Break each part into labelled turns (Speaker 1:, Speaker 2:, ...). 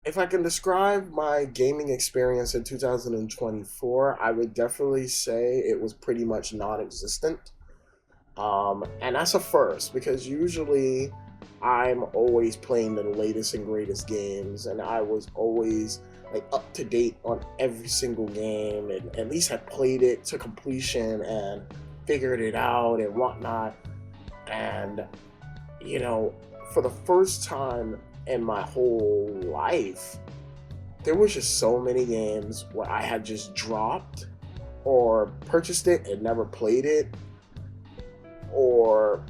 Speaker 1: If I can describe my gaming experience in 2024, I would definitely say it was pretty much non-existent. And that's a first because usually I'm always playing the latest and greatest games, and I was always like up to date on every single game, and at least had played it to completion and figured it out and whatnot. And you know, for the first time in my whole life, there was just so many games where I had just dropped or purchased it and never played it, or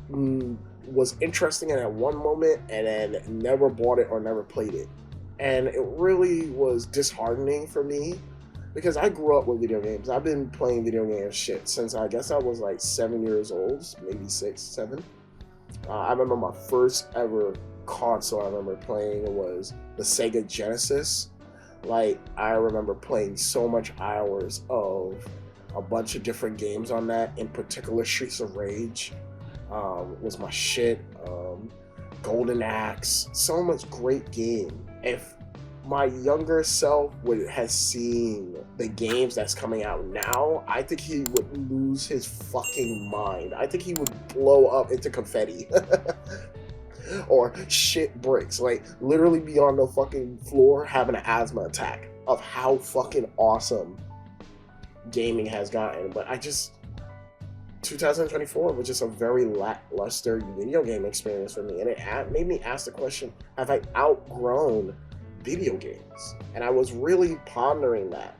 Speaker 1: was interesting in at one moment and then never bought it or never played it. And it really was disheartening for me because I grew up with video games. I've been playing video games shit since I guess I was like 7 years old, maybe six, seven. I remember my first ever console I remember playing was the Sega Genesis. Like, I remember playing so much hours of a bunch of different games on that. In particular, Streets of Rage was my shit. Golden Axe, so much great game. If my younger self would have seen the games that's coming out now, I think he would lose his fucking mind. I think he would blow up into confetti. Or shit bricks. Like, literally be on the fucking floor having an asthma attack of how fucking awesome gaming has gotten. But 2024 was just a very lackluster video game experience for me. And it made me ask the question, have I outgrown video games? And I was really pondering that.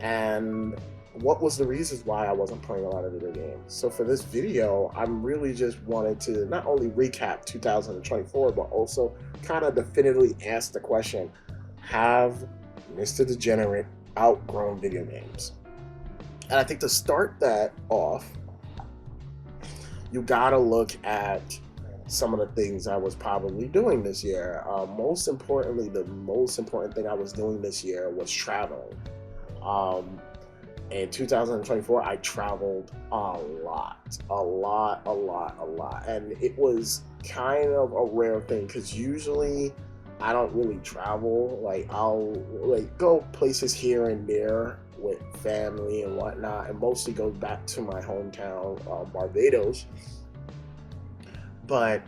Speaker 1: And what was the reasons why I wasn't playing a lot of video games? So for this video, I'm really just wanted to not only recap 2024, but also kind of definitively ask the question, have Mr. Degenerate outgrown video games? And I think to start that off, you gotta look at some of the things I was probably doing this year. Most importantly, the most important thing I was doing this year was traveling. In 2024, I traveled a lot. And it was kind of a rare thing because usually I don't really travel. Like, I'll like go places here and there with family and whatnot, and mostly go back to my hometown, Barbados. But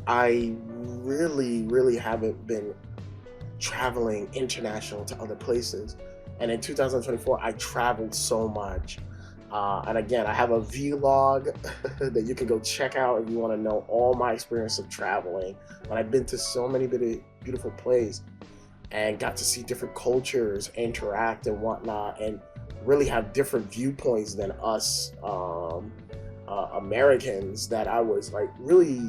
Speaker 1: I really haven't been traveling international to other places. And in 2024, I traveled so much. And again, I have a vlog that you can go check out if you want to know all my experience of traveling. But I've been to so many beautiful places and got to see different cultures, interact and whatnot, and really have different viewpoints than us Americans, that I was like really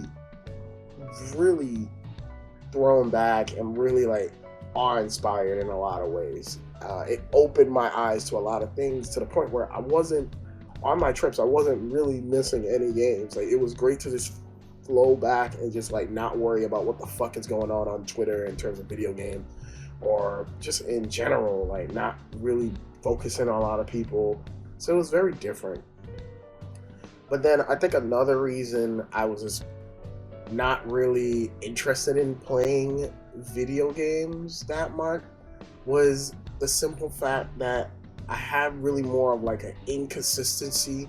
Speaker 1: thrown back and really like awe-inspired in a lot of ways. It opened my eyes to a lot of things to the point where I wasn't on my trips. I wasn't really missing any games. Like, it was great to just flow back and just like not worry about what the fuck is going on Twitter in terms of video game, or just in general, like not really focusing on a lot of people. So it was very different. But then I think another reason I was just not really interested in playing video games that much was the simple fact that I had really more of like an inconsistency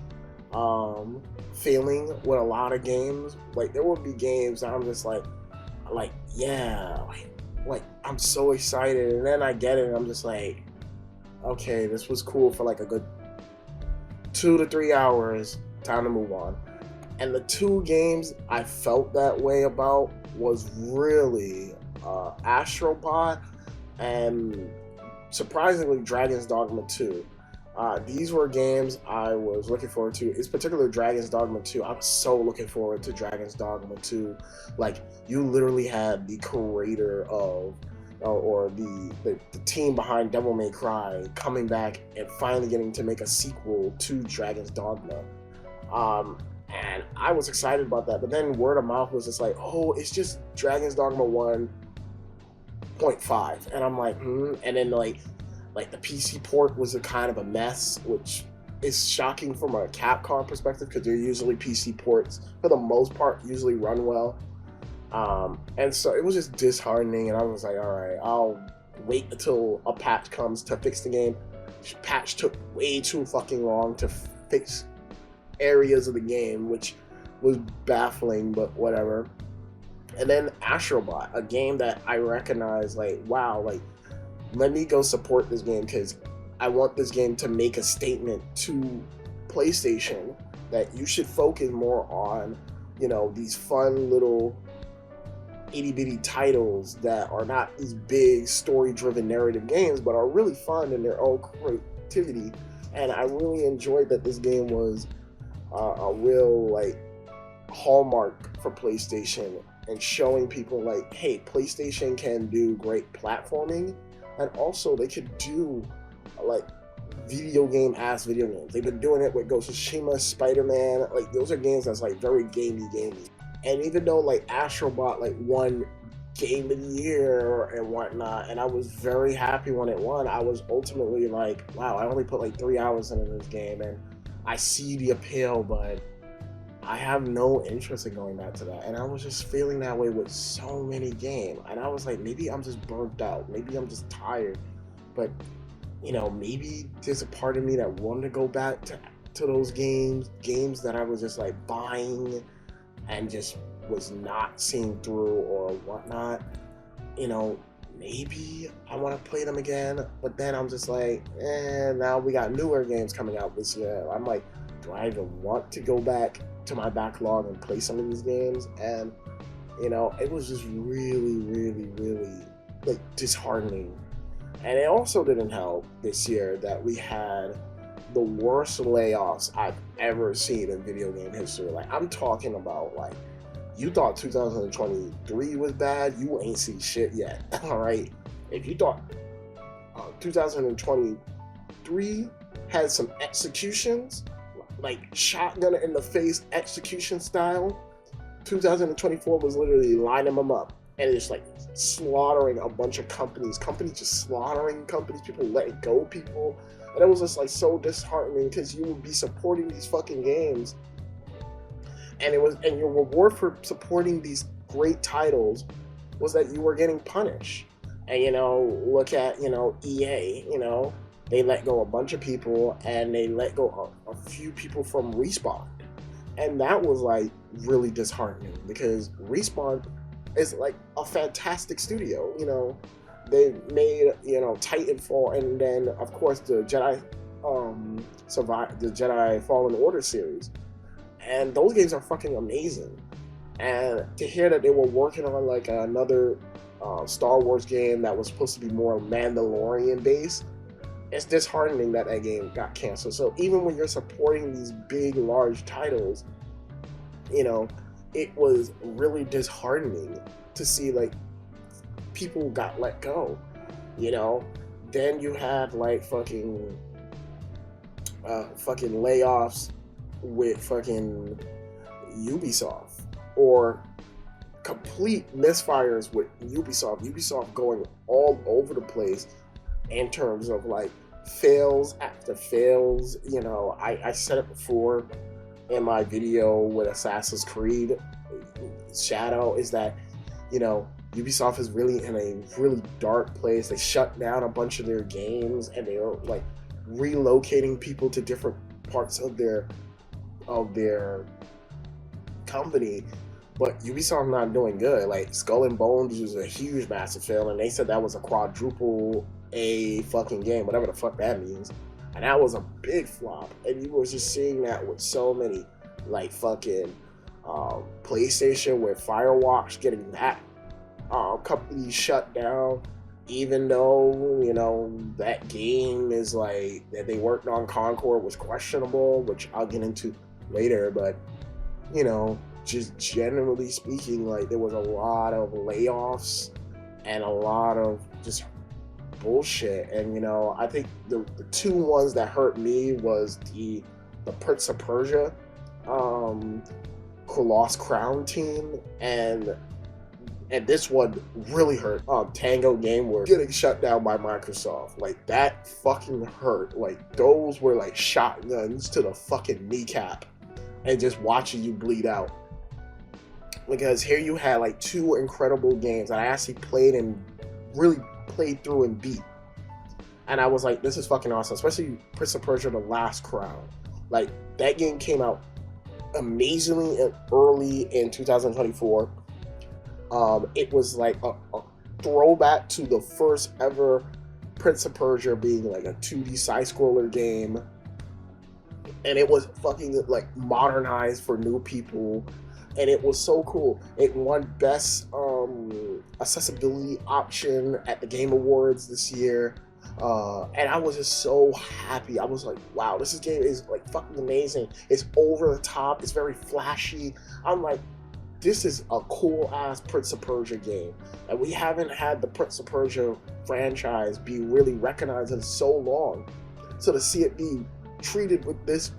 Speaker 1: feeling with a lot of games. Like, there would be games that I'm just like yeah, like I'm so excited, and then I get it and I'm just like, okay, this was cool for like a good 2 to 3 hours, time to move on. And the two games I felt that way about was really Astrobot and, surprisingly, Dragon's Dogma 2. These were games I was looking forward to. It's particularly Dragon's Dogma 2. I was so looking forward to Dragon's Dogma 2. Like, you literally had the creator of, or the team behind Devil May Cry coming back and finally getting to make a sequel to Dragon's Dogma. And I was excited about that. But then word of mouth was just like, oh, it's just Dragon's Dogma 1.5. And I'm like, And then like the PC port was a kind of a mess, which is shocking from a Capcom perspective because they're usually PC ports, for the most part, usually run well. And so it was just disheartening, and I was like, all right, I'll wait until a patch comes to fix the game. Patch took way too fucking long to fix areas of the game, which was baffling, but whatever. And then Astrobot, a game that I recognize, like, wow, like, let me go support this game because I want this game to make a statement to PlayStation that you should focus more on, you know, these fun little itty bitty titles that are not these big story driven narrative games, but are really fun in their own creativity. And I really enjoyed that this game was a real, like, hallmark for PlayStation and showing people, like, hey, PlayStation can do great platforming, and also they could do, like, video games. They've been doing it with Ghost of Tsushima, Spider-Man. Like, those are games that's, like, very gamey. And even though, like, Astrobot, like, won Game of the Year and whatnot, and I was very happy when it won, I was ultimately like, wow, I only put like 3 hours into this game, and I see the appeal, but I have no interest in going back to that. And I was just feeling that way with so many games. And I was like, maybe I'm just burnt out. Maybe I'm just tired. But, you know, maybe there's a part of me that wanted to go back to those games that I was just like buying and just was not seeing through or whatnot. You know, maybe I want to play them again. But then I'm just like, now we got newer games coming out this year. I'm like, do I even want to go back to my backlog and play some of these games? And, you know, it was just really like disheartening. And it also didn't help this year that we had the worst layoffs I've ever seen in video game history. Like, I'm talking about, like, you thought 2023 was bad, you ain't seen shit yet. All right, if you thought 2023 had some executions, like shotgun in the face execution style, 2024 was literally lining them up, and it's like slaughtering a bunch of companies just slaughtering companies, people letting go people. And it was just like so disheartening because you would be supporting these fucking games, and your reward for supporting these great titles was that you were getting punished. And, you know, look at, you know, EA, you know, they let go a bunch of people, and they let go a few people from Respawn. And that was like really disheartening because Respawn is like a fantastic studio. You know, they made, you know, Titanfall, and then of course the Jedi Fallen Order series. And those games are fucking amazing. And to hear that they were working on like another Star Wars game that was supposed to be more Mandalorian based, it's disheartening that game got canceled. So even when you're supporting these big, large titles, you know, it was really disheartening to see like people got let go, you know. Then you had like fucking layoffs with fucking Ubisoft, or complete misfires with Ubisoft going all over the place in terms of like fails after fails. You know, I said it before in my video with Assassin's Creed Shadow, is that, you know, Ubisoft is really in a really dark place. They shut down a bunch of their games, and they are like relocating people to different parts of their company. But Ubisoft not doing good. Like Skull and Bones was a huge massive fail, and they said that was a quadruple A fucking game, whatever the fuck that means. And that was a big flop. And you were just seeing that with so many, like fucking PlayStation with Firewatch getting that company shut down, even though, you know, that game is like that they worked on Concord was questionable, which I'll get into later. But, you know, just generally speaking, like there was a lot of layoffs and a lot of just bullshit. And, you know, I think the two ones that hurt me was the Prince of Persia Lost Crown team, and this one really hurt. Tango Gameworks getting shut down by Microsoft. Like, that fucking hurt. Like, those were like shotguns to the fucking kneecap, and just watching you bleed out. Because here you had like two incredible games that I actually played and really played through and beat. And I was like, this is fucking awesome, especially Prince of Persia: The Last Crown. Like, that game came out amazingly early in 2024. It was like a throwback to the first ever Prince of Persia being like a 2D side scroller game, and it was fucking like modernized for new people, and it was so cool. It won best accessibility option at the Game Awards this year. And I was just so happy. I was like, wow, this game is like fucking amazing. It's over the top. It's very flashy. I'm like, this is a cool ass Prince of Persia game. And we haven't had the Prince of Persia franchise be really recognized in so long. So to see it be treated with this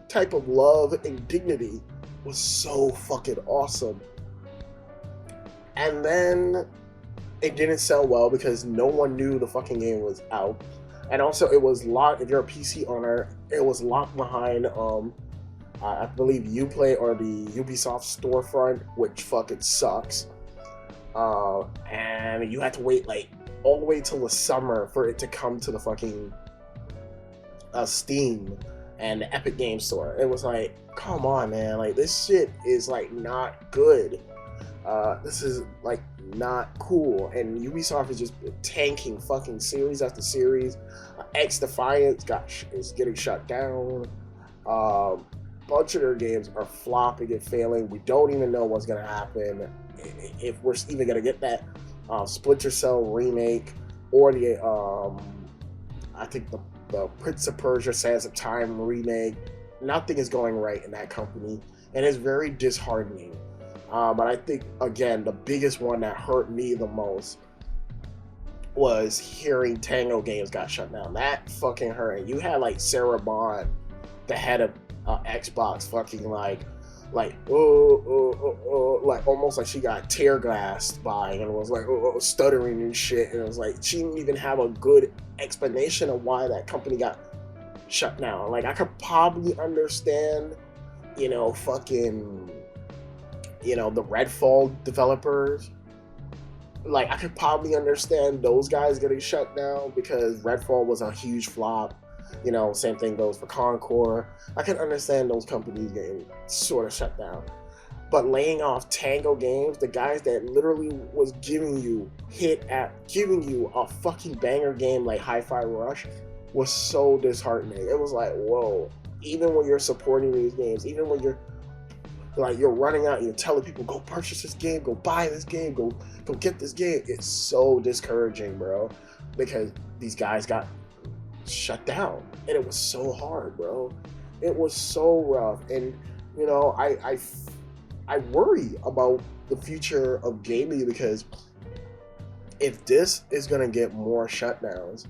Speaker 1: type of love and dignity was so fucking awesome. And then it didn't sell well because no one knew the fucking game was out. And also it was locked, if you're a PC owner, it was locked behind I believe Uplay or the Ubisoft storefront, which fucking sucks. And you had to wait like all the way till the summer for it to come to the fucking Steam and the Epic Game Store. It was like, come on, man, like this shit is like not good. This is like not cool, and Ubisoft is just tanking fucking series after series. X Defiance is getting shut down. Bunch of their games are flopping and failing. We don't even know what's gonna happen, if we're even gonna get that Splinter Cell remake or the I think the Prince of Persia: Sands of Time remake. Nothing is going right in that company, and it's very disheartening. But I think, again, the biggest one that hurt me the most was hearing Tango Games got shut down. That fucking hurt. And you had like Sarah Bond, the head of Xbox, fucking like almost like she got tear gassed by, and it was like stuttering and shit. And it was like she didn't even have a good explanation of why that company got shut down. Like, I could probably understand, fucking, the Redfall developers. Like, I could probably understand those guys getting shut down because Redfall was a huge flop. Same thing goes for Concord. I can understand those companies getting sort of shut down. But laying off Tango Games, the guys that literally was giving you a fucking banger game like Hi-Fi Rush, was so disheartening. It was like, whoa, even when you're supporting these games, even when you're running out and you're telling people, go purchase this game, go buy this game, go get this game, it's so discouraging, bro, because these guys got shut down, and it was so hard, bro. It was so rough. And I worry about the future of gaming, because if this is gonna get more shutdowns,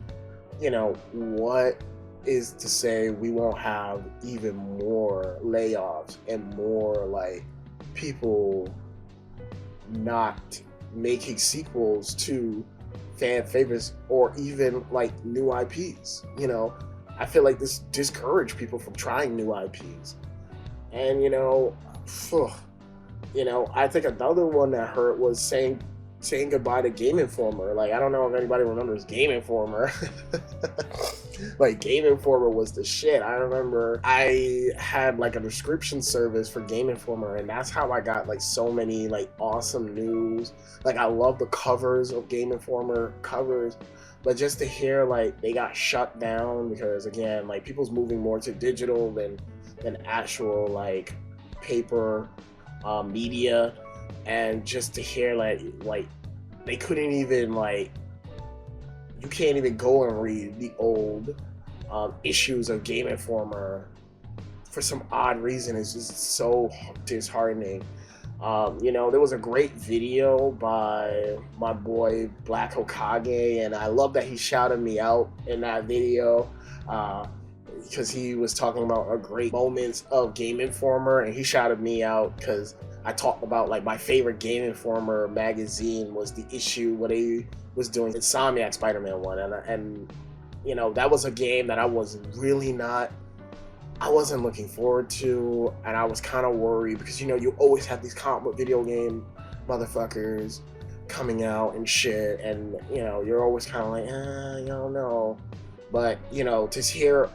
Speaker 1: what is to say we won't have even more layoffs and more like people not making sequels to fan favorites or even like new IPs. I feel like this discouraged people from trying new IPs. And I think another one that hurt was saying goodbye to Game Informer. Like, I don't know if anybody remembers Game Informer. Like, Game Informer was the shit. I remember I had like a description service for Game Informer, and that's how I got like so many like awesome news. Like, I love the covers of Game Informer covers, but just to hear like they got shut down because, again, like people's moving more to digital than actual like paper media. And just to hear like they couldn't even you can't even go and read the old issues of Game Informer for some odd reason. It's just so disheartening. There was a great video by my boy Black Hokage, and I love that he shouted me out in that video because he was talking about a great moments of Game Informer, and he shouted me out because I talked about like my favorite Game Informer magazine was the issue where they was doing Insomniac Spider-Man 1, and that was a game that I wasn't looking forward to, and I was kind of worried because you always have these comic book video game motherfuckers coming out and shit, and you're always kind of like, you don't know. But to hear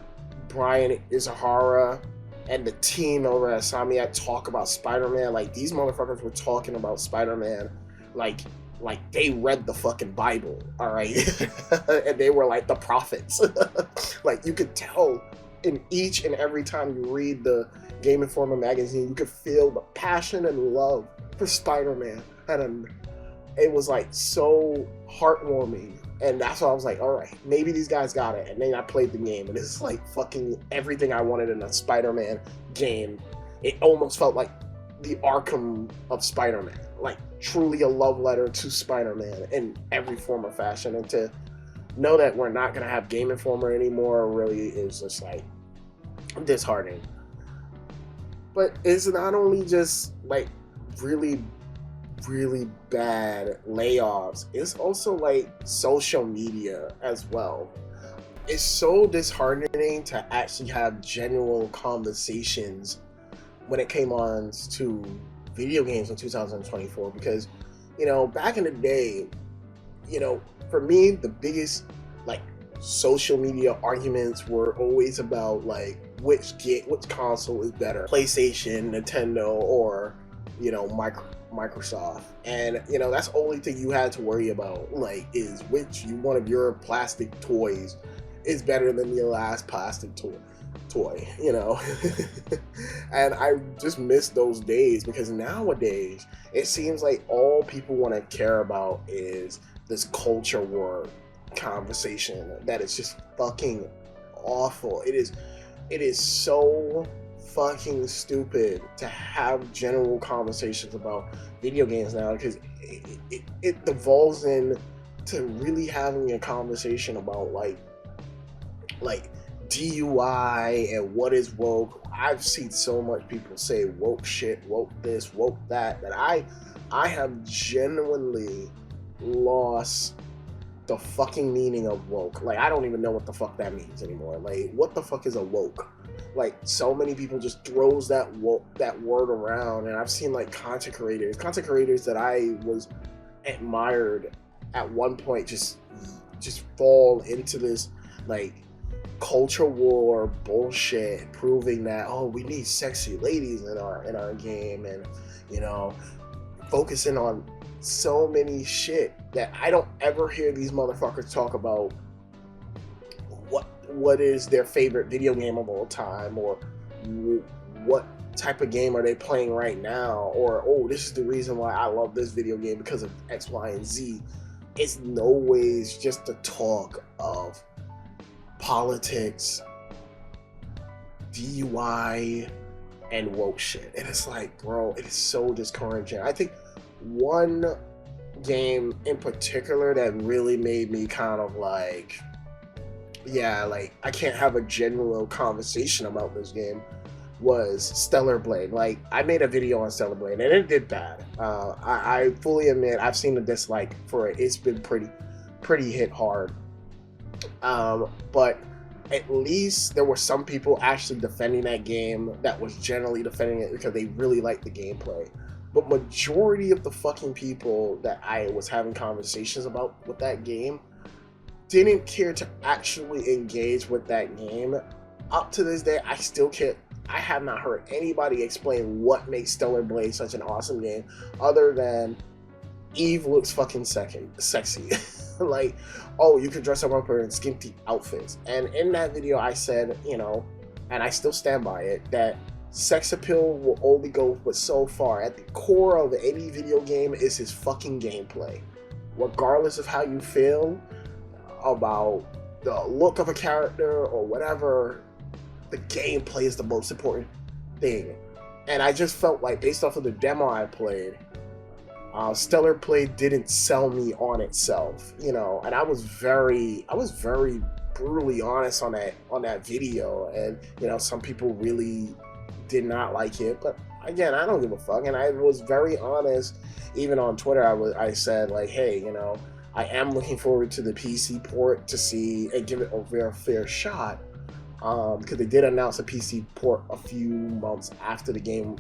Speaker 1: Brian Izuhara and the team over at Insomniac talk about Spider-Man, like these motherfuckers were talking about Spider-Man like they read the fucking Bible, all right? And they were like the prophets. Like you could tell in each and every time you read the Game Informer magazine, you could feel the passion and love for Spider-Man, and it was like so heartwarming. And that's why I was like, all right, maybe these guys got it. And then I played the game, and it's like fucking everything I wanted in a Spider-Man game. It almost felt like the Arkham of Spider-Man, like truly a love letter to Spider-Man in every form or fashion. And to know that we're not gonna have Game Informer anymore really is just like disheartening. But it's not only just like really bad layoffs, it's also like social media as well. It's so disheartening to actually have genuine conversations when it came on to video games in 2024, because back in the day, for me the biggest like social media arguments were always about like which console is better, PlayStation, Nintendo, or Microsoft. And that's the only thing you had to worry about, like, is which one of your plastic toys is better than your last plastic toy. And I just miss those days, because nowadays it seems like all people want to care about is this culture war conversation that is just fucking awful. It is so fucking stupid to have general conversations about video games now, because it devolves into really having a conversation about like DUI and what is woke. I've seen so much people say woke shit, woke this, woke that I have genuinely lost the fucking meaning of woke. Like, I don't even know what the fuck that means anymore. Like, what the fuck is a woke? Like, so many people just throws that word around, and I've seen like content creators that I was admired at one point just fall into this like culture war bullshit, proving that we need sexy ladies in our game, and focusing on so many shit that I don't ever hear these motherfuckers talk about what is their favorite video game of all time, or what type of game are they playing right now, or this is the reason why I love this video game because of X, Y, and Z. It's no ways just the talk of politics, DUI, and woke shit. And it's like, bro, it is so discouraging. I think one game in particular that really made me kind of like, I can't have a genuine conversation about this game was Stellar Blade. Like, I made a video on Stellar Blade and it did bad. I fully admit I've seen the dislike for it. It's been pretty hit hard. But at least there were some people actually defending that game that was generally defending it because they really liked the gameplay. But majority of the fucking people that I was having conversations about with that game didn't care to actually engage with that game. Up to this day, I have not heard anybody explain what makes Stellar Blade such an awesome game, other than Eve looks fucking sexy. Like, you can dress up in skimpy outfits. And in that video I said, and I still stand by it, that sex appeal will only go but so far. At the core of any video game is his fucking gameplay. Regardless of how you feel about the look of a character or whatever, the gameplay is the most important thing. And I just felt like, based off of the demo I played, Stellar Blade didn't sell me on itself, and I was very brutally honest on that video, and some people really did not like it, but again, I don't give a fuck, and I was very honest. Even on Twitter, I said like, hey, I am looking forward to the PC port to see and give it a very fair shot, because they did announce a PC port a few months after the game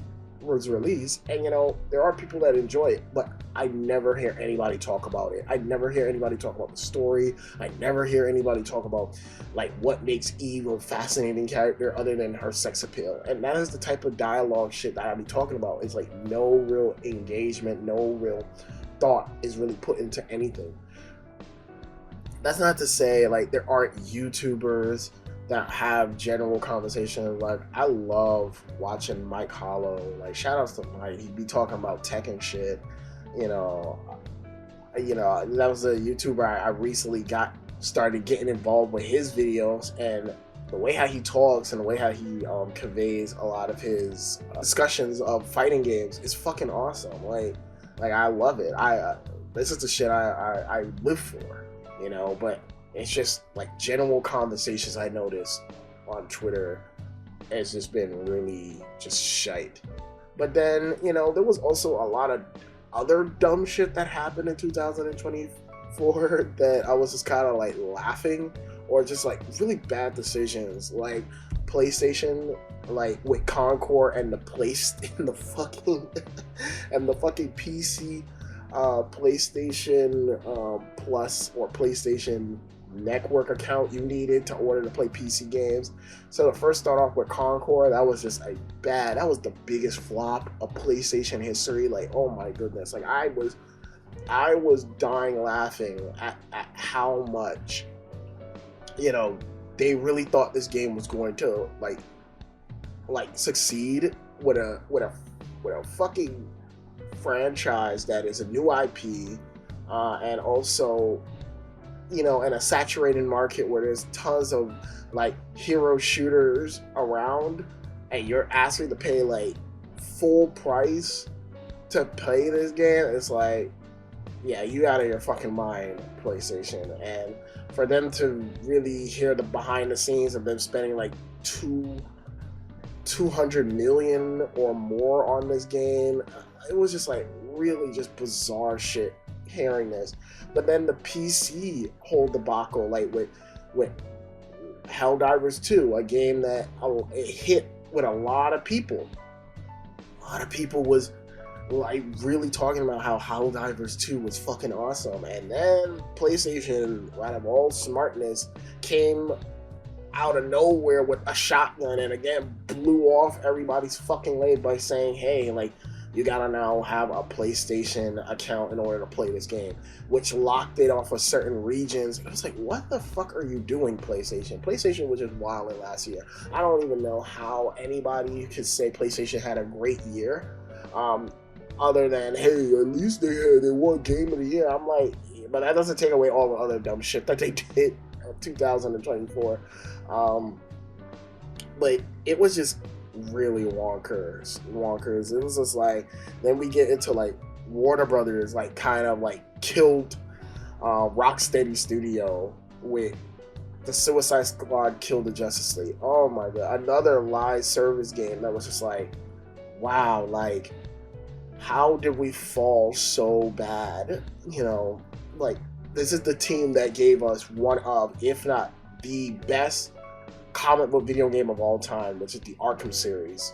Speaker 1: was released, and there are people that enjoy it, but I never hear anybody talk about it. I never hear anybody talk about the story. I never hear anybody talk about like what makes Eve a fascinating character other than her sex appeal. And that is the type of dialogue shit that I be talking about. It's like no real engagement, no real thought is really put into anything. That's not to say like there aren't YouTubers that have general conversations. Like I love watching Mike Hollow. Like shout outs to Mike. He'd be talking about tech and shit. You know, that was a YouTuber I recently started getting involved with his videos, and the way how he talks and the way how he conveys a lot of his discussions of fighting games is fucking awesome. Like I love it. This is the shit I live for. But it's just like general conversations I noticed on Twitter has just been really just shite. But then, there was also a lot of other dumb shit that happened in 2024 that I was just kind of like laughing, or just like really bad decisions, like PlayStation, like with Concord and the fucking and the fucking PC PlayStation Plus or PlayStation Network account you needed to order to play PC games. So to first start off with Concord, that was just that was the biggest flop of PlayStation history. Like, oh my goodness, like I was dying laughing at how much they really thought this game was going to like succeed with a fucking franchise that is a new IP, and also in a saturated market where there's tons of like hero shooters around, and you're asking to pay like full price to play this game. It's like, yeah, you out of your fucking mind, PlayStation. And for them to really hear the behind the scenes of them spending like 200 million or more on this game, it was just like really just bizarre shit hearing this. But then the PC whole debacle, like with Helldivers 2, a game that it hit with a lot of people. A lot of people was like really talking about how Helldivers 2 was fucking awesome, and then PlayStation, out of all smartness, came out of nowhere with a shotgun and again blew off everybody's fucking leg by saying, hey, like, you gotta now have a PlayStation account in order to play this game, which locked it off of certain regions. I was like, what the fuck are you doing, PlayStation? PlayStation was just wilding last year. I don't even know how anybody could say PlayStation had a great year, other than, hey, at least they won Game of the Year. I'm like, but that doesn't take away all the other dumb shit that they did in 2024. But it was just really wonkers. It was just like, then we get into like Warner Brothers like kind of like killed Rocksteady Studio with the Suicide Squad Kill the Justice League. Oh my god, another live service game that was just like, wow, like how did we fall so bad? Like this is the team that gave us one of, if not the best comic book video game of all time, which is the Arkham series.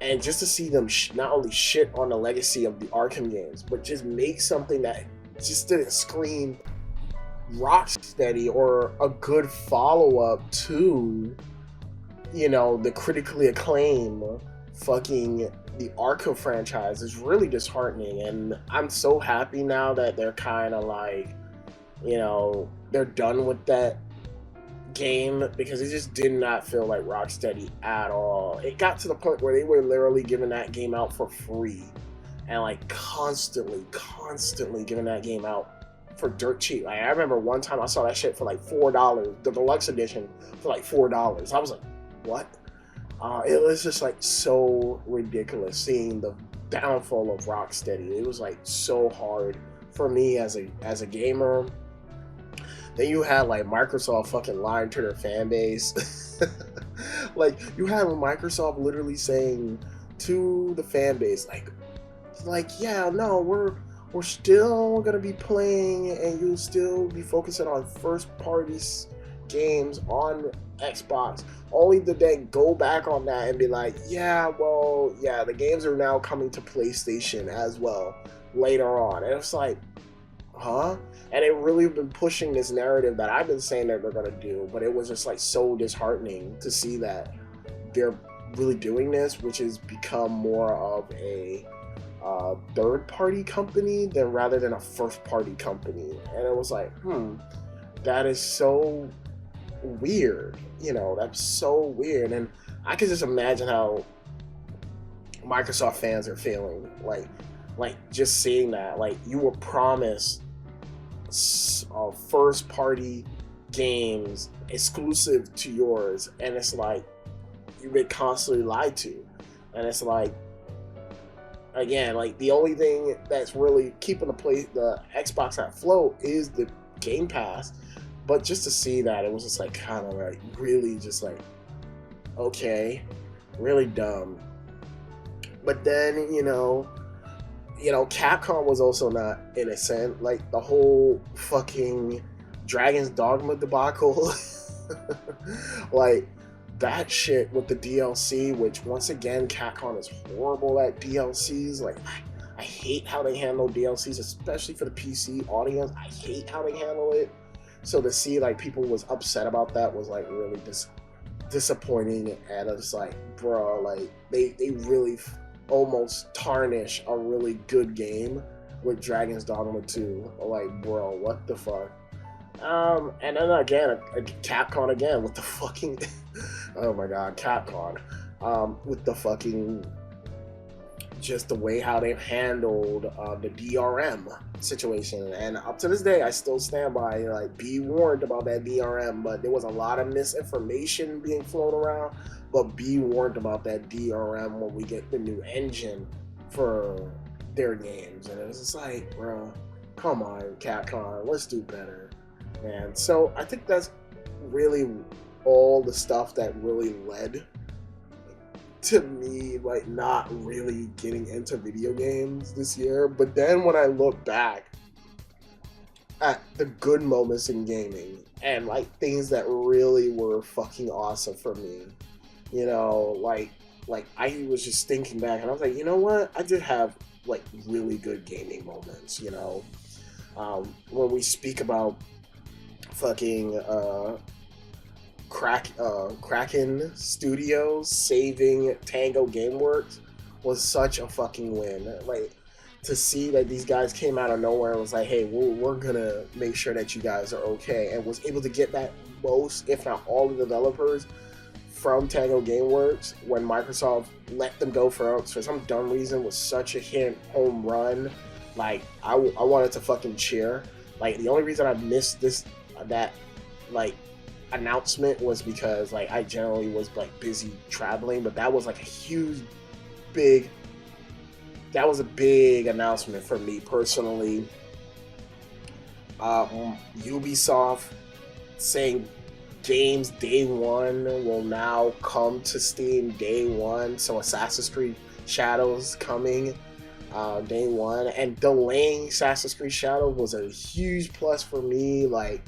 Speaker 1: And just to see them not only shit on the legacy of the Arkham games, but just make something that just didn't scream Rocksteady or a good follow-up to, the critically acclaimed fucking the Arkham franchise is really disheartening. And I'm so happy now that they're kind of like, they're done with that game, because it just did not feel like Rocksteady at all. It got to the point where they were literally giving that game out for free, and like constantly giving that game out for dirt cheap. Like I remember one time I saw that shit for like $4, the deluxe edition for like $4. I was like, what? It was just like so ridiculous seeing the downfall of Rocksteady. It was like so hard for me as a gamer. Then you had like Microsoft fucking lying to their fan base. Like you had Microsoft literally saying to the fan base, like yeah, no, we're still gonna be playing, and you'll still be focusing on first parties games on Xbox, only to then go back on that and be like, yeah, well, yeah, the games are now coming to PlayStation as well later on. And it's like, huh? And it really been pushing this narrative that I've been saying that they're gonna do, but it was just like so disheartening to see that they're really doing this, which has become more of a third-party company than rather than a first-party company. And it was like, that is so weird. That's so weird. And I can just imagine how Microsoft fans are feeling. Like just seeing that. Like, you were promised first-party games exclusive to yours, and it's like you've been constantly lied to. And it's like, again, like the only thing that's really keeping the Xbox afloat is the Game Pass. But just to see that, it was just like kind of like really just like, okay, really dumb. But then, Capcom was also not innocent. Like the whole fucking Dragon's Dogma debacle. Like that shit with the DLC, which once again, Capcom is horrible at DLCs. Like, I hate how they handle DLCs, especially for the PC audience. I hate how they handle it. So to see like people was upset about that was like really disappointing, and it's like, bro, like they really almost tarnish a really good game with Dragon's Dogma 2. Like, bro, what the fuck? And then again, Capcom again with the fucking oh my god, Capcom with the fucking just the way how they've handled the DRM situation. And up to this day, I still stand by, like, be warned about that DRM. But there was a lot of misinformation being flown around. But be warned about that DRM when we get the new engine for their games. And it was just like, bro, come on, Capcom, let's do better. And so I think that's really all the stuff that really led to me like not really getting into video games this year. But then when I look back at the good moments in gaming and like things that really were fucking awesome for me, like I was just thinking back and I was like, you know what, I did have like really good gaming moments. When we speak about fucking Kraken Studios saving Tango Gameworks was such a fucking win. Like, to see that these guys came out of nowhere and was like, hey, we're gonna make sure that you guys are okay, and was able to get that most, if not all, the developers from Tango Gameworks when Microsoft let them go for some dumb reason was such a hit home run. Like, I wanted to fucking cheer. Like, the only reason I missed that announcement was because like I generally was like busy traveling, but that was like a big announcement for me personally. Ubisoft saying games day one will now come to Steam day one, so Assassin's Creed Shadows coming day one, and delaying Assassin's Creed Shadows was a huge plus for me, like,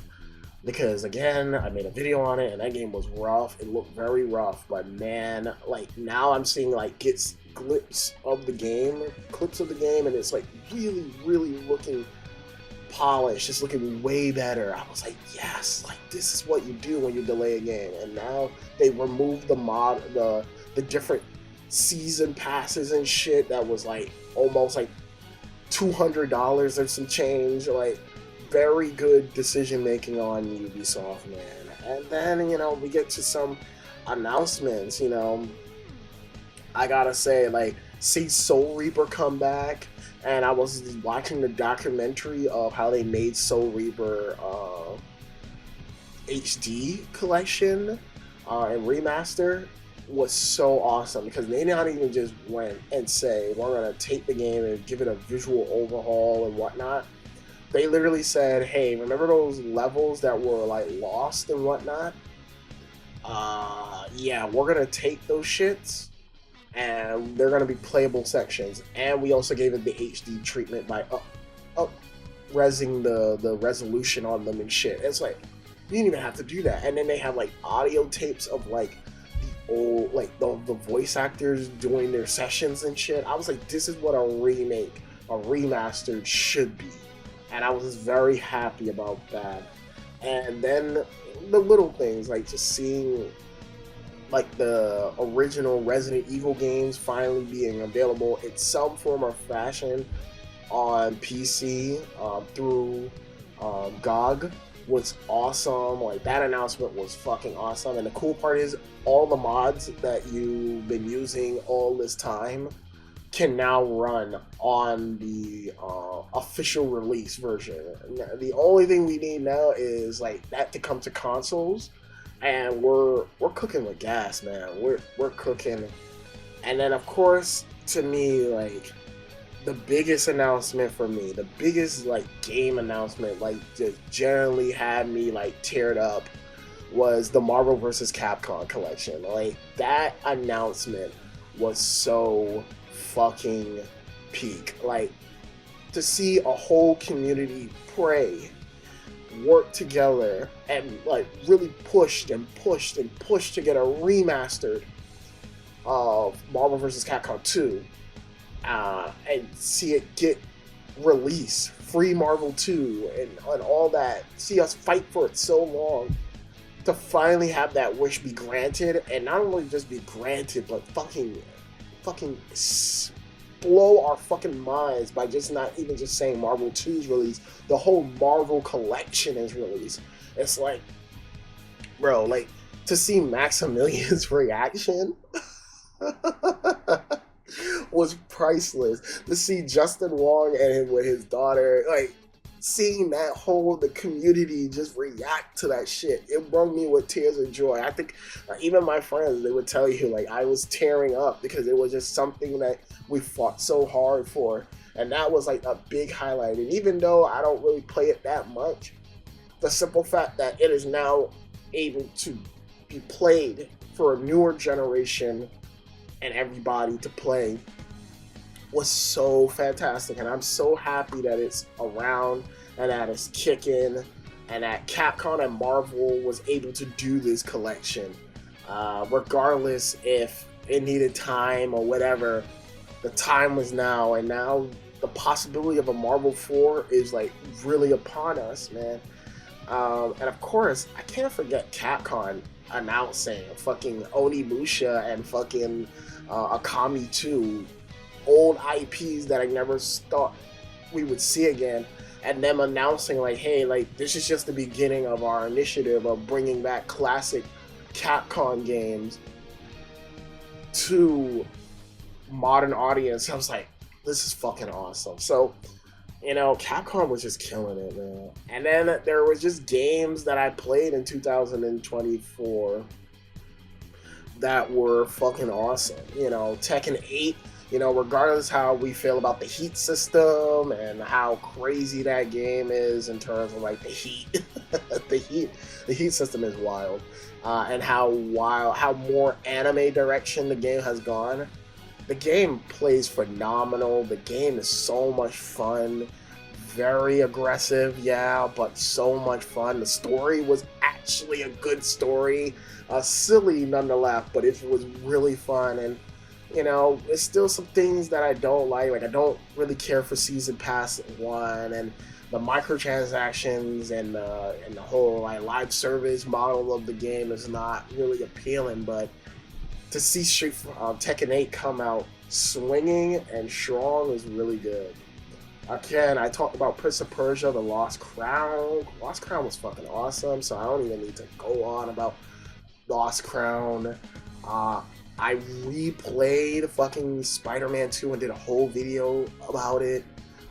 Speaker 1: because again, I made a video on it and that game was rough. It looked very rough, but man, like now I'm seeing like clips of the game, and it's like really, really looking polished. It's looking way better. I was like, yes, like this is what you do when you delay a game. And now they removed the different season passes and shit that was like almost like $200 and some change. Like, very good decision making on Ubisoft, man. And then, we get to some announcements. I gotta say, like, see Soul Reaper come back, and I was watching the documentary of how they made Soul Reaper HD collection and remaster was so awesome, because they not even just went and say we're gonna take the game and give it a visual overhaul and whatnot. They literally said, hey, remember those levels that were like lost and whatnot? Yeah, we're gonna take those shits and they're gonna be playable sections. And we also gave it the HD treatment by up resing the resolution on them and shit. It's like, You didn't even have to do that. And then they have like audio tapes of like the old, like the voice actors doing their sessions and shit. I was like, this is what a remake, a remastered should be. And I was very happy about that. And then the little things, like just seeing like the original Resident Evil games finally being available in some form or fashion on PC through GOG was awesome. Like that announcement was fucking awesome. And the cool part is all the mods that you've been using all this time can now run on the official release version. The only thing we need now is like that to come to consoles, and we're cooking with gas, man. We're cooking. And then of course, to me, like the biggest announcement for me, the biggest like game announcement, like just generally had me like teared up, was the Marvel vs. Capcom collection. Like that announcement was so fucking peak. Like to see a whole community pray, work together, and like really pushed and pushed and pushed to get a remastered of Marvel vs. Capcom 2, and see it get released, free Marvel 2, and all that. See us fight for it so long to finally have that wish be granted, and not only just be granted, but fucking blow our fucking minds by just not even just saying Marvel 2's release. The whole Marvel collection is released. It's like, bro, like to see Maximilian's reaction was priceless. To see Justin Wong and him with his daughter, like seeing that whole the community just react to that shit, it brought me with tears of joy. I think even my friends, they would tell you like I was tearing up because it was just something that we fought so hard for, and that was like a big highlight. And even though I don't really play it that much, the simple fact that it is now able to be played for a newer generation and everybody to play was so fantastic. And I'm so happy that it's around and that it's kicking, and that Capcom and Marvel was able to do this collection, regardless if it needed time or whatever. The time was now, and now the possibility of a Marvel 4 is like really upon us, man. And of course, I can't forget Capcom announcing fucking Onimusha and fucking Akami 2, old IPs that I never thought we would see again, and them announcing like, hey, like this is just the beginning of our initiative of bringing back classic Capcom games to modern audience. I was like, this is fucking awesome. So, you know, Capcom was just killing it, man. And then there was just games that I played in 2024 that were fucking awesome. You know, Tekken 8, you know, regardless how we feel about the heat system and how crazy that game is in terms of like the heat, the heat system is wild, and how more anime direction the game has gone. The game plays phenomenal. The game is so much fun, very aggressive, yeah, but so much fun. The story was actually a good story, silly nonetheless, but it was really fun. And you know, there's still some things that I don't like. Like I don't really care for Season Pass 1 and the microtransactions and the whole like live service model of the game is not really appealing. But to see Tekken 8 come out swinging and strong is really good. Again, I talked about Prince of Persia: The Lost Crown. Lost Crown was fucking awesome, so I don't even need to go on about Lost Crown. I replayed fucking Spider-Man 2 and did a whole video about it.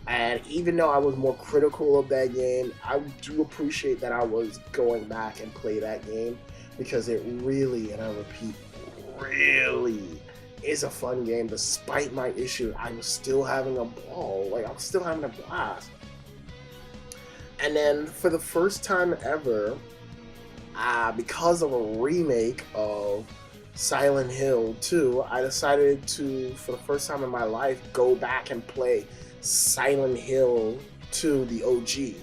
Speaker 1: And even though I was more critical of that game, I do appreciate that I was going back and play that game, because it really, and I repeat, really is a fun game. Despite my issue, I was still having a ball. Like, I was still having a blast. And then for the first time ever, because of a remake of Silent Hill 2, I decided to, for the first time in my life, go back and play Silent Hill 2, the OG.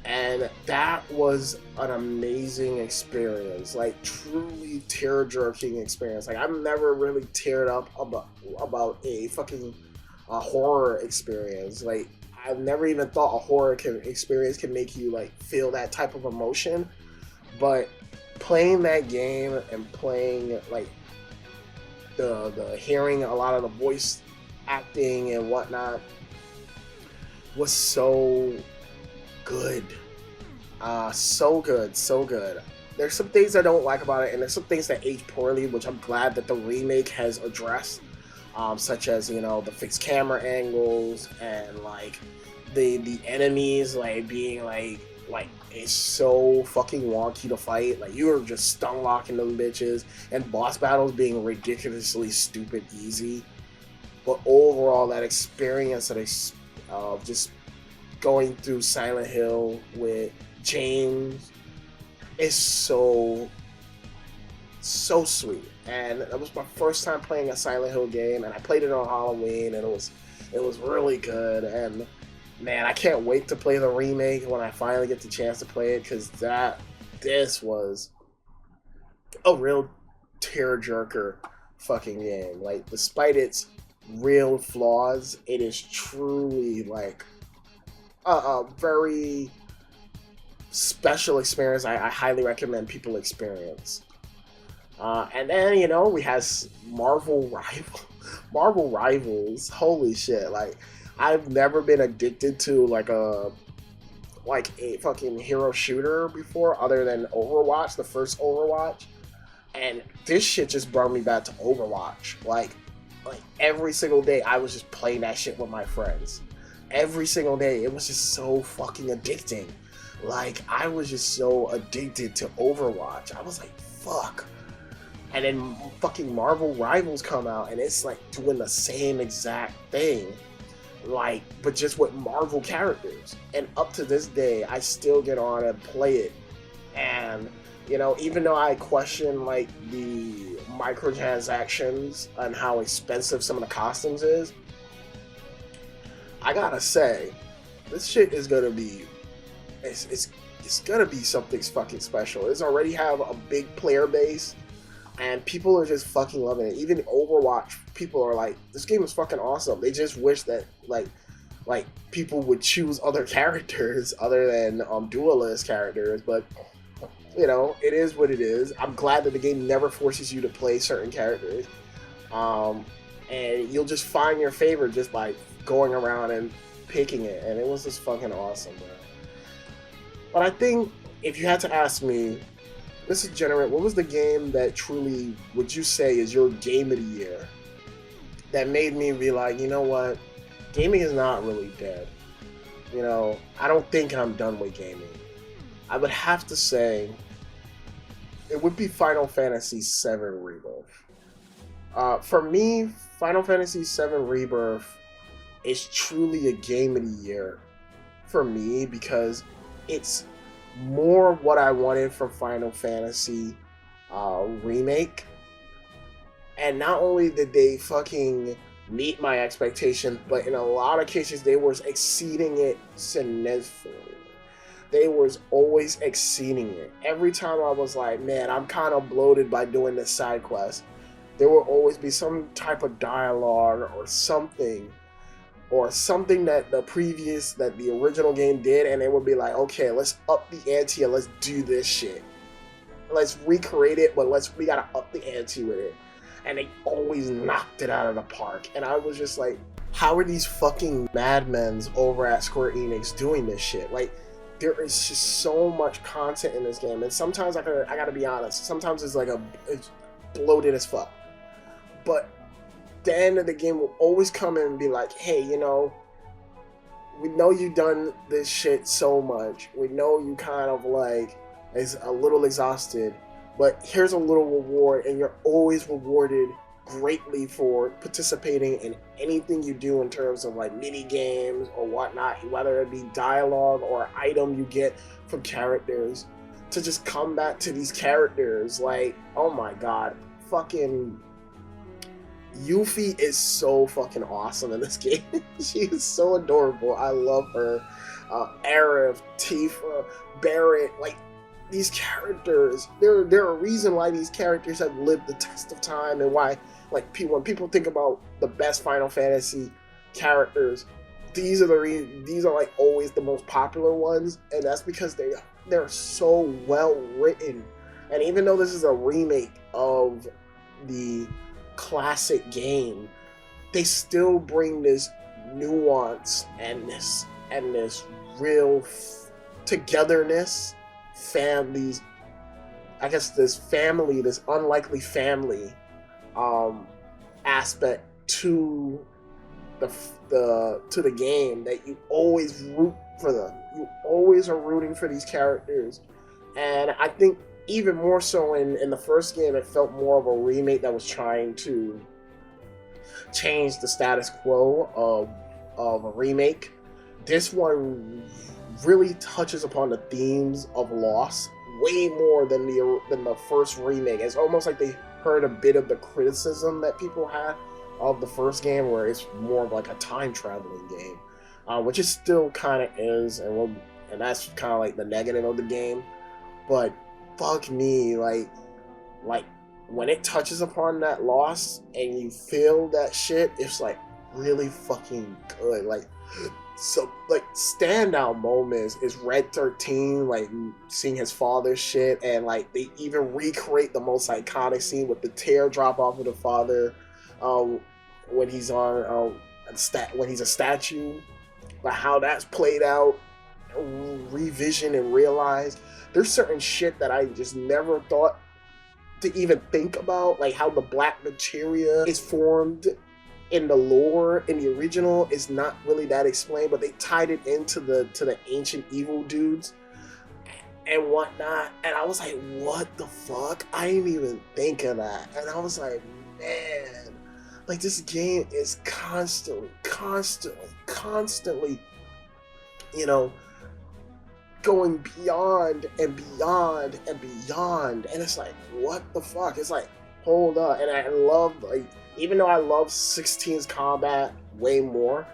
Speaker 1: And that was an amazing experience, like truly tear-jerking experience. Like I've never really teared up about a fucking horror experience. Like I've never even thought a experience can make you like feel that type of emotion. But playing that game and playing like the hearing a lot of the voice acting and whatnot was so good. So good, so good. There's some things I don't like about it, and there's some things that age poorly, which I'm glad that the remake has addressed, such as the fixed camera angles and like the enemies like being like it's so fucking wonky to fight. Like you were just stun locking them bitches, and boss battles being ridiculously stupid easy. But overall, that experience of just going through Silent Hill with James is so sweet. And that was my first time playing a Silent Hill game, and I played it on Halloween, and it was really good. And man, I can't wait to play the remake when I finally get the chance to play it, because this was a real tearjerker fucking game. Like despite its real flaws, it is truly like a very special experience. I highly recommend people experience. And then we had Marvel Rivals. Holy shit! Like I've never been addicted to like a fucking hero shooter before, other than Overwatch, the first Overwatch. And this shit just brought me back to Overwatch. Like every single day, I was just playing that shit with my friends. Every single day, it was just so fucking addicting. Like I was just so addicted to Overwatch. I was like, fuck. And then fucking Marvel Rivals come out, and it's like doing the same exact thing, like, but just with Marvel characters. And up to this day, I still get on and play it. And even though I question like the microtransactions and how expensive some of the costumes is, I gotta say, this shit is gonna be it's gonna be something fucking special. It's already have a big player base, and people are just fucking loving it. Even Overwatch people are like, this game is fucking awesome. They just wish that like people would choose other characters other than duelist characters, but it is what it is. I'm glad that the game never forces you to play certain characters, and you'll just find your favorite just by going around and picking it. And it was just fucking awesome, bro. But I think if you had to ask me, Mr. Generate, what was the game that truly would you say is your game of the year that made me be like, you know what, gaming is not really dead. I don't think I'm done with gaming. I would have to say it would be Final Fantasy VII Rebirth. For me, Final Fantasy VII Rebirth is truly a game of the year for me, because it's more what I wanted from Final Fantasy Remake. And not only did they fucking meet my expectations, but in a lot of cases they were exceeding it significantly. They was always exceeding it. Every time I was like, man, I'm kind of bloated by doing this side quest, there will always be some type of dialogue or something that the original game did, and it would be like, okay, let's up the ante and let's do this shit. Let's recreate it, but we gotta up the ante with it. And they always knocked it out of the park. And I was just like, how are these fucking madmen over at Square Enix doing this shit? Like, there is just so much content in this game, and sometimes I gotta be honest, sometimes it's bloated as fuck. But the end of the game will always come in and be like, hey, we know you done this shit so much. We know you kind of like is a little exhausted, but here's a little reward, and you're always rewarded greatly for participating in anything you do in terms of like mini games or whatnot, whether it be dialogue or item you get from characters, to just come back to these characters. Like, oh my god, fucking Yuffie is so fucking awesome in this game. She is so adorable. I love her. Aerith, Tifa, Barret, like these characters, they're a reason why these characters have lived the test of time, and why like when people think about the best Final Fantasy characters, these are like always the most popular ones, and that's because they're so well written. And even though this is a remake of the classic game, they still bring this nuance and this real togetherness, families. I guess this unlikely family aspect to the game, that you always root for them. You always are rooting for these characters, and I think even more so in the first game, it felt more of a remake that was trying to change the status quo of a remake. This one really touches upon the themes of loss way more than the first remake. It's almost like they heard a bit of the criticism that people had of the first game, where it's more of like a time traveling game, which it still kind of is, and that's kind of like the negative of the game. But fuck me, like when it touches upon that loss and you feel that shit, it's like really fucking good. Like, so like standout moments is Red 13, like seeing his father's shit, and like they even recreate the most iconic scene with the tear drop off of the father when he's on when he's a statue, but how that's played out, revision and realize. There's certain shit that I just never thought to even think about, like how the black materia is formed in the lore. In the original, is not really that explained, but they tied it into the ancient evil dudes and whatnot. And I was like, what the fuck? I didn't even think of that. And I was like, man, like this game is constantly, you know, going beyond and beyond and beyond, and it's like, what the fuck? It's like, hold up. And I love, like, even though I love 16's combat way more,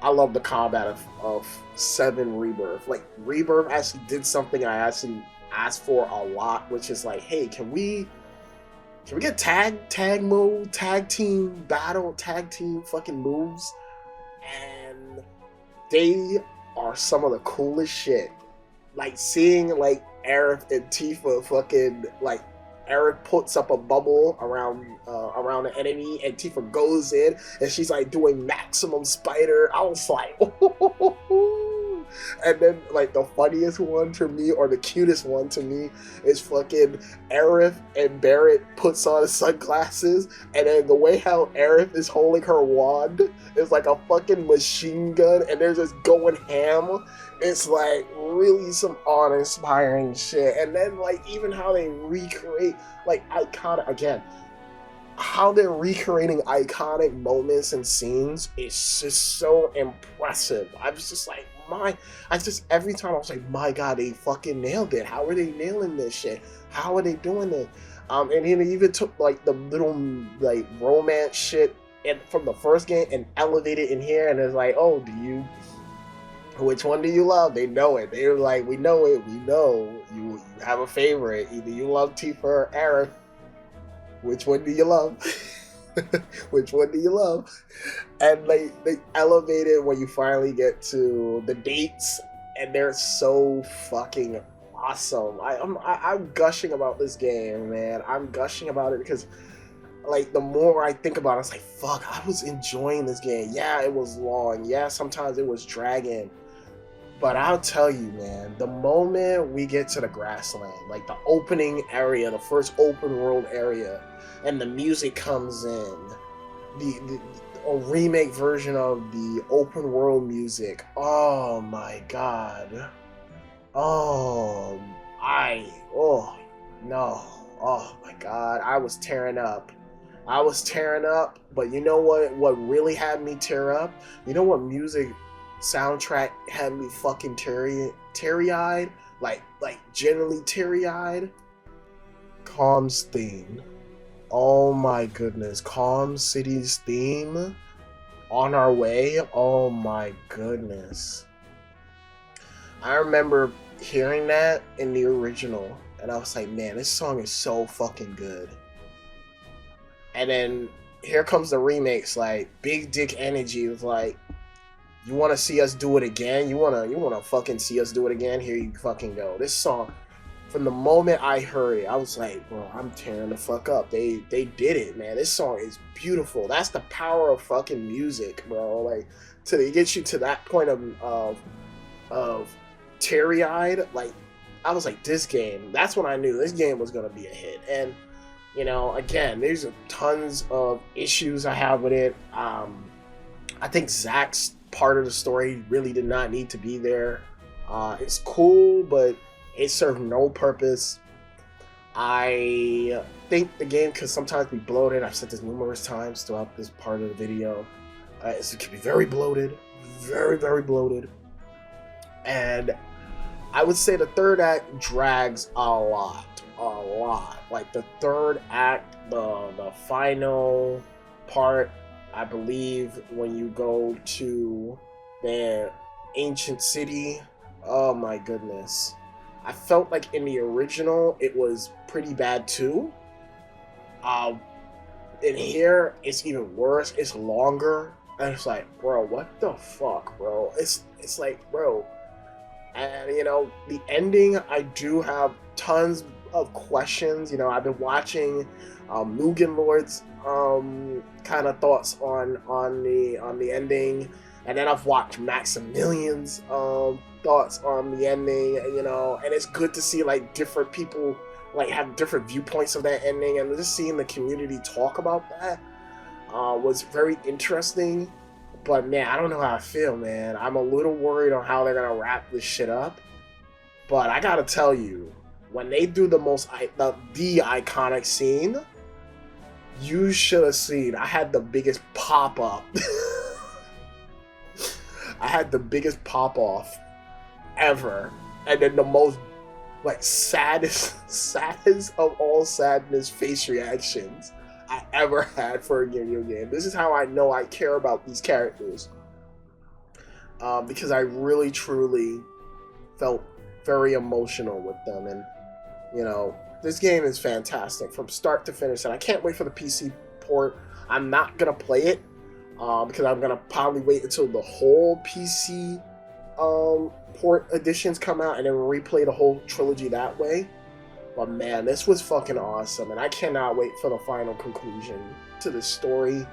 Speaker 1: I love the combat of 7 Rebirth. Like, Rebirth actually did something I actually asked for a lot, which is like, hey, can we get tag mode, tag team battle, tag team fucking moves? And they are some of the coolest shit. Like seeing like Aerith and Tifa fucking, like Aerith puts up a bubble around the enemy, and Tifa goes in and she's like doing maximum spider. I was like, and then like the funniest one to me, or the cutest one to me, is fucking Aerith and Barret puts on sunglasses, and then the way how Aerith is holding her wand is like a fucking machine gun, and they're just going ham. It's like really some awe-inspiring shit. And then like even how they recreate like iconic, again, how they're recreating iconic moments and scenes is just so impressive. I was just like, every time I was like, my god, they fucking nailed it. How are they nailing this shit? How are they doing it? And then they even took like the little like romance shit from the first game and elevated in here, and it's like, oh, which one do you love? They know it. They're like, we know it. We know you have a favorite. Either you love Tifa or Aerith. Which one do you love? Which one do you love? And they elevated when you finally get to the dates, and they're so fucking awesome. I'm gushing about this game, man. I'm gushing about it because, like, the more I think about it, it's like, fuck, I was enjoying this game. Yeah, it was long. Yeah, sometimes it was dragging. But I'll tell you, man, the moment we get to the grassland, like the opening area, the first open world area, and the music comes in, a remake version of the open world music, oh my god. Oh my god, I was tearing up. But you know what really had me tear up? You know what music soundtrack had me fucking teary-eyed? Like genuinely teary-eyed? Calm's theme. Oh my goodness. Calm City's theme. On Our Way. Oh my goodness. I remember hearing that in the original, and I was like, man, this song is so fucking good. And then here comes the remix, like Big Dick Energy was like, you want to see us do it again? You wanna fucking see us do it again? Here you fucking go. This song, from the moment I heard it, I was like, bro, I'm tearing the fuck up. They did it, man. This song is beautiful. That's the power of fucking music, bro. Like, to get you to that point of teary eyed. Like, I was like, this game. That's when I knew this game was gonna be a hit. And again, there's tons of issues I have with it. I think Zach's part of the story really did not need to be there. It's cool, but it served no purpose. I think the game could sometimes be bloated. I've said this numerous times throughout this part of the video. It can be very bloated, very, very bloated. And I would say the third act drags a lot. Like the third act, the final part, I believe, when you go to the ancient city, oh my goodness. I felt like in the original it was pretty bad too. In here it's even worse. It's longer, and it's like, bro, what the fuck, bro? It's like, bro. And the ending, I do have tons of questions. I've been watching Mugen Lord's kind of thoughts on the ending, and then I've watched Maximilian's thoughts on the ending. And it's good to see like different people like have different viewpoints of that ending, and just seeing the community talk about that was very interesting. But man, I don't know how I feel, man. I'm a little worried on how they're gonna wrap this shit up. But I gotta tell you, when they do the iconic scene, you should have seen. I had the biggest pop up. I had the biggest pop off ever, and then the most like saddest of all sadness face reactions I ever had for a video game. This is how I know I care about these characters, because I really truly felt very emotional with them. And this game is fantastic from start to finish, and I can't wait for the PC port. I'm not gonna play it because I'm gonna probably wait until the whole PC port editions come out and then replay the whole trilogy that way. But man, this was fucking awesome, and I cannot wait for the final conclusion to the story.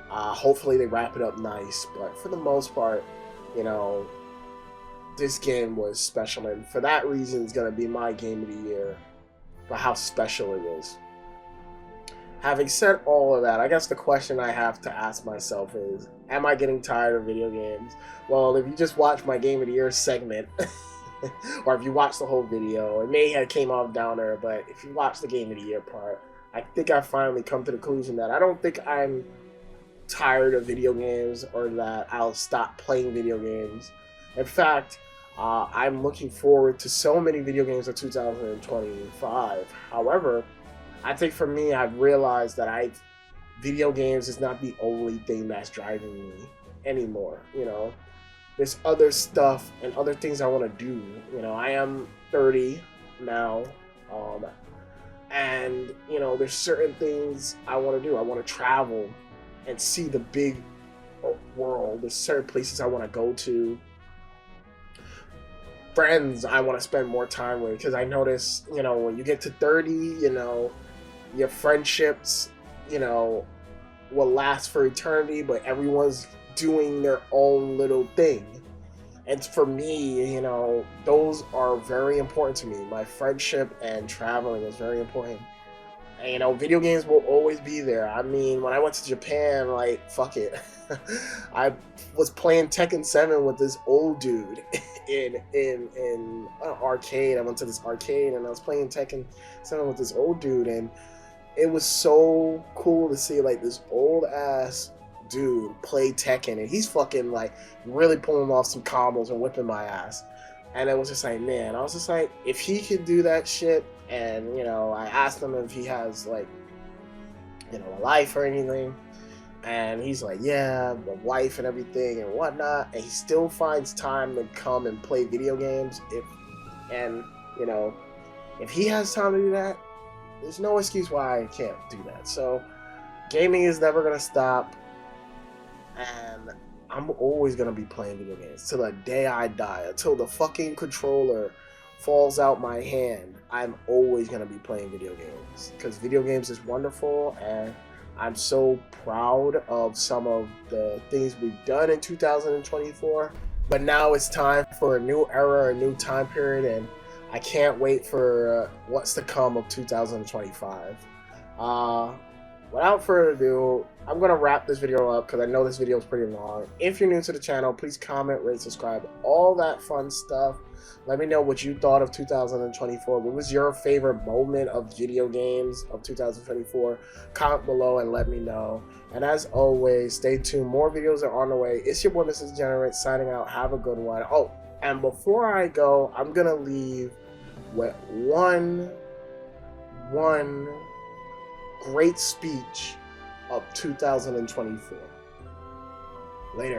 Speaker 1: Hopefully they wrap it up nice, but for the most part, this game was special, and for that reason it's going to be my game of the year for how special it is. Having said all of that, I guess the question I have to ask myself is, am I getting tired of video games? Well, if you just watch my game of the year segment, or if you watch the whole video, it may have came off downer, but if you watch the game of the year part, I think I finally come to the conclusion that I don't think I'm tired of video games, or that I'll stop playing video games. In fact, I'm looking forward to so many video games of 2025. However, I think for me, I've realized that video games is not the only thing that's driving me anymore. There's other stuff and other things I want to do. I am 30 now, and there's certain things I want to do. I want to travel and see the big world. There's certain places I want to go to. Friends I want to spend more time with, because I notice, when you get to 30, your friendships, will last for eternity, but everyone's doing their own little thing. And for me, those are very important to me. My friendship and traveling is very important. And, video games will always be there. I mean, when I went to Japan, like, fuck it. I was playing Tekken 7 with this old dude in an arcade. I went to this arcade and I was playing Tekken 7 with this old dude, and it was so cool to see like this old ass dude play Tekken, and he's fucking like really pulling off some combos and whipping my ass. And it was just like, man, I was just like, if he could do that shit, and I asked him if he has like a life or anything, And he's like, yeah, the wife and everything and whatnot, and he still finds time to come and play video games. And you know, if he has time to do that, there's no excuse why I can't do that. So gaming is never gonna stop, and I'm always gonna be playing video games till the day I die, until the fucking controller falls out my hand. I'm always gonna be playing video games because video games is wonderful, and I'm so proud of some of the things we've done in 2024. But now it's time for a new era, a new time period, and I can't wait for what's to come of 2025. Without further ado, I'm going to wrap this video up because I know this video is pretty long. If you're new to the channel, please comment, rate, subscribe, all that fun stuff. Let me know what you thought of 2024. What was your favorite moment of video games of 2024? Comment below and let me know. And as always, stay tuned. More videos are on the way. It's your boy, Mr. Degenerate, signing out. Have a good one. Oh, and before I go, I'm going to leave with one great speech of 2024. Later.